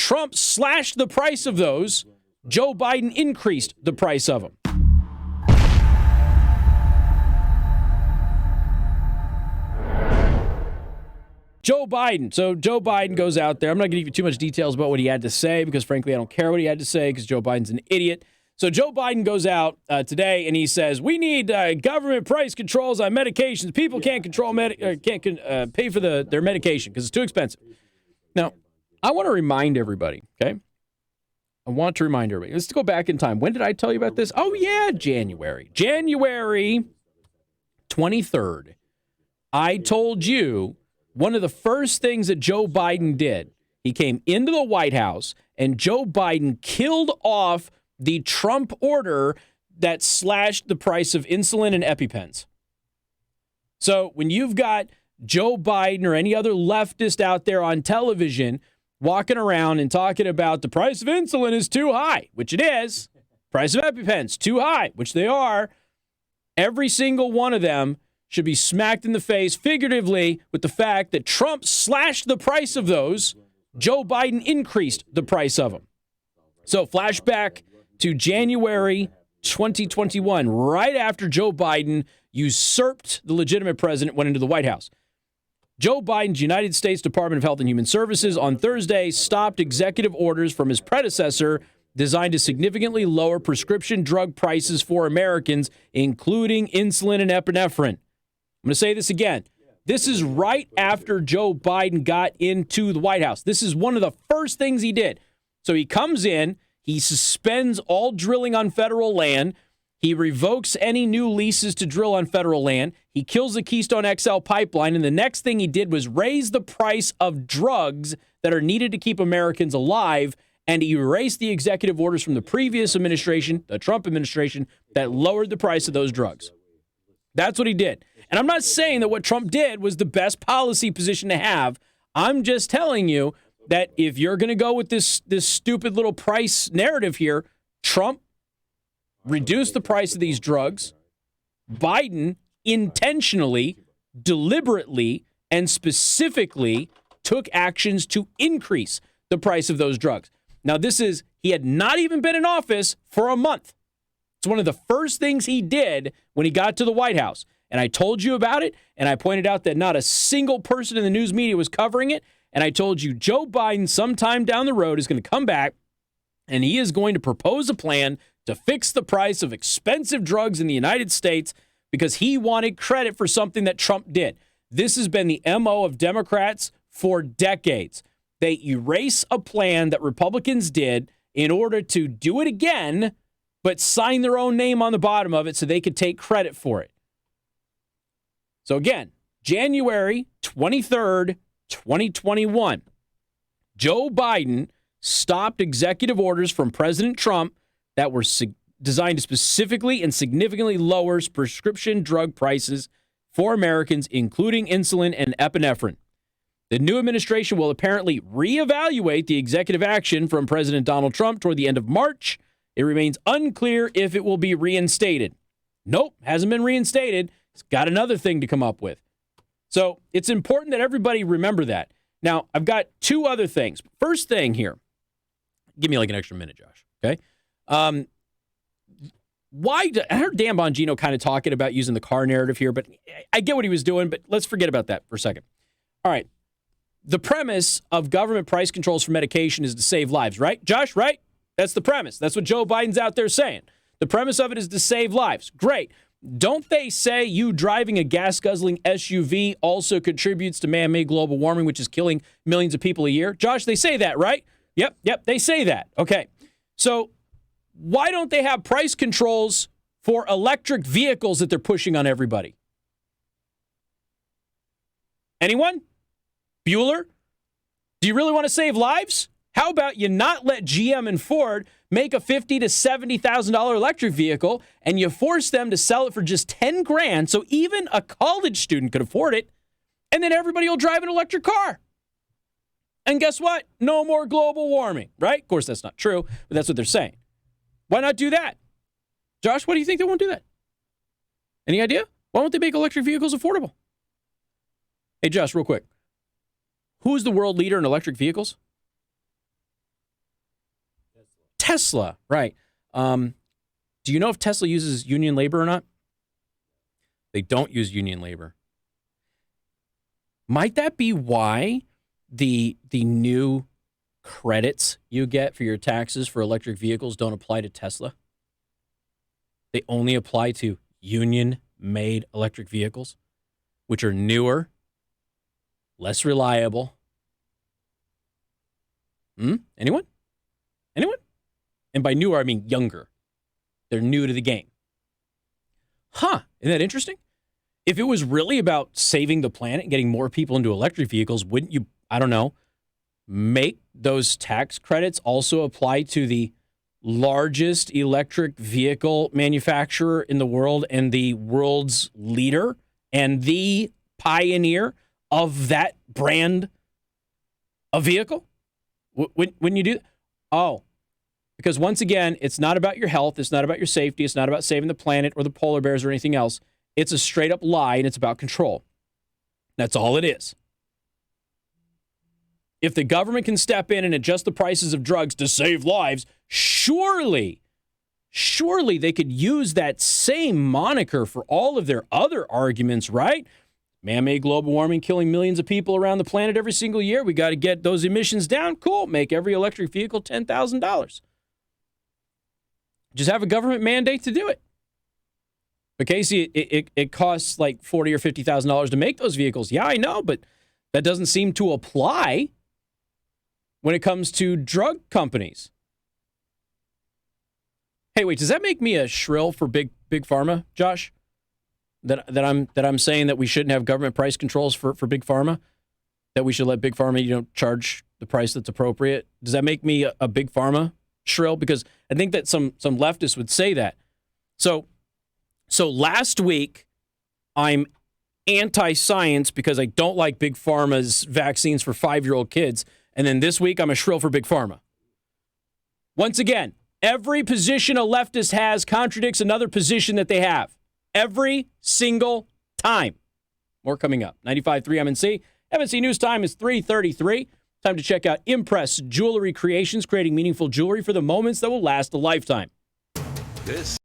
Trump slashed the price of those, Joe Biden increased the price of them. Joe Biden. So Joe Biden goes out there. I'm not going to give you too much details about what he had to say because, frankly, I don't care what he had to say because Joe Biden's an idiot. So Joe Biden goes out today and he says, we need government price controls on medications. People can't control pay for their medication because it's too expensive. Now, I want to remind everybody, okay? I want to remind everybody. Let's go back in time. When did I tell you about this? Oh, yeah, January. January 23rd. I told you one of the first things that Joe Biden did, he came into the White House and Joe Biden killed off the Trump order that slashed the price of insulin and EpiPens. So when you've got Joe Biden or any other leftist out there on television walking around and talking about the price of insulin is too high, which it is, price of EpiPens too high, which they are, every single one of them should be smacked in the face figuratively with the fact that Trump slashed the price of those, Joe Biden increased the price of them. So flashback to January 2021, right after Joe Biden usurped the legitimate president, went into the White House. Joe Biden's United States Department of Health and Human Services on Thursday stopped executive orders from his predecessor designed to significantly lower prescription drug prices for Americans, including insulin and epinephrine. I'm going to say this again. This is right after Joe Biden got into the White House. This is one of the first things he did. So he comes in, he suspends all drilling on federal land. He revokes any new leases to drill on federal land. He kills the Keystone XL pipeline. And the next thing he did was raise the price of drugs that are needed to keep Americans alive and erase the executive orders from the previous administration, the Trump administration, that lowered the price of those drugs. That's what he did. And I'm not saying that what Trump did was the best policy position to have. I'm just telling you that if you're going to go with this stupid little price narrative here, Trump reduced the price of these drugs. Biden intentionally, deliberately, and specifically took actions to increase the price of those drugs. Now, he had not even been in office for a month. It's one of the first things he did when he got to the White House. And I told you about it, and I pointed out that not a single person in the news media was covering it. And I told you Joe Biden sometime down the road is going to come back, and he is going to propose a plan to fix the price of expensive drugs in the United States because he wanted credit for something that Trump did. This has been the MO of Democrats for decades. They erase a plan that Republicans did in order to do it again, but sign their own name on the bottom of it so they could take credit for it. So again, January 23rd, 2021, Joe Biden stopped executive orders from President Trump that were designed to specifically and significantly lower prescription drug prices for Americans, including insulin and epinephrine. The new administration will apparently reevaluate the executive action from President Donald Trump toward the end of March. It remains unclear if it will be reinstated. Nope, hasn't been reinstated. It's got another thing to come up with. So it's important that everybody remember that. Now, I've got two other things. First thing here, give me like an extra minute, Josh, okay? I heard Dan Bongino kind of talking about using the car narrative here, but I get what he was doing, but let's forget about that for a second. All right. The premise of government price controls for medication is to save lives, right? Josh, right? That's the premise. That's what Joe Biden's out there saying. The premise of it is to save lives. Great. Don't they say you driving a gas-guzzling SUV also contributes to man-made global warming, which is killing millions of people a year? Josh, they say that, right? Yep, they say that. Okay. So why don't they have price controls for electric vehicles that they're pushing on everybody? Anyone? Bueller? Do you really want to save lives? How about you not let GM and Ford make a $50,000 to $70,000 electric vehicle and you force them to sell it for just $10,000 so even a college student could afford it, and then everybody will drive an electric car. And guess what? No more global warming, right? Of course, that's not true, but that's what they're saying. Why not do that? Josh, why do you think they won't do that? Any idea? Why won't they make electric vehicles affordable? Hey, Josh, real quick. Who's the world leader in electric vehicles? Tesla, right. Do you know if Tesla uses union labor or not? They don't use union labor. Might that be why the new credits you get for your taxes for electric vehicles don't apply to Tesla? They only apply to union-made electric vehicles, which are newer, less reliable. Anyone? And by newer, I mean younger. They're new to the game. Isn't that interesting? If it was really about saving the planet and getting more people into electric vehicles, wouldn't you, I don't know, make those tax credits also apply to the largest electric vehicle manufacturer in the world and the world's leader and the pioneer of that brand of vehicle? When you do that? Oh, because once again, it's not about your health. It's not about your safety. It's not about saving the planet or the polar bears or anything else. It's a straight up lie, and it's about control. That's all it is. If the government can step in and adjust the prices of drugs to save lives, surely they could use that same moniker for all of their other arguments, right? Man-made global warming killing millions of people around the planet every single year. We got to get those emissions down. Cool. Make every electric vehicle $10,000. Just have a government mandate to do it. But Casey, it costs like $40,000 or $50,000 to make those vehicles. Yeah, I know, but that doesn't seem to apply when it comes to drug companies. Hey, wait, does that make me a shrill for big pharma, Josh? That I'm saying that we shouldn't have government price controls for big pharma? That we should let big pharma, charge the price that's appropriate? Does that make me a big pharma shrill? Because I think that some leftists would say that. So last week, I'm anti-science because I don't like big pharma's vaccines for 5-year-old kids. And then this week, I'm a shrill for big pharma. Once again, every position a leftist has contradicts another position that they have. Every single time. More coming up. 95.3 MNC. MNC News Time is 3:33. Time to check out Impress Jewelry Creations, creating meaningful jewelry for the moments that will last a lifetime. This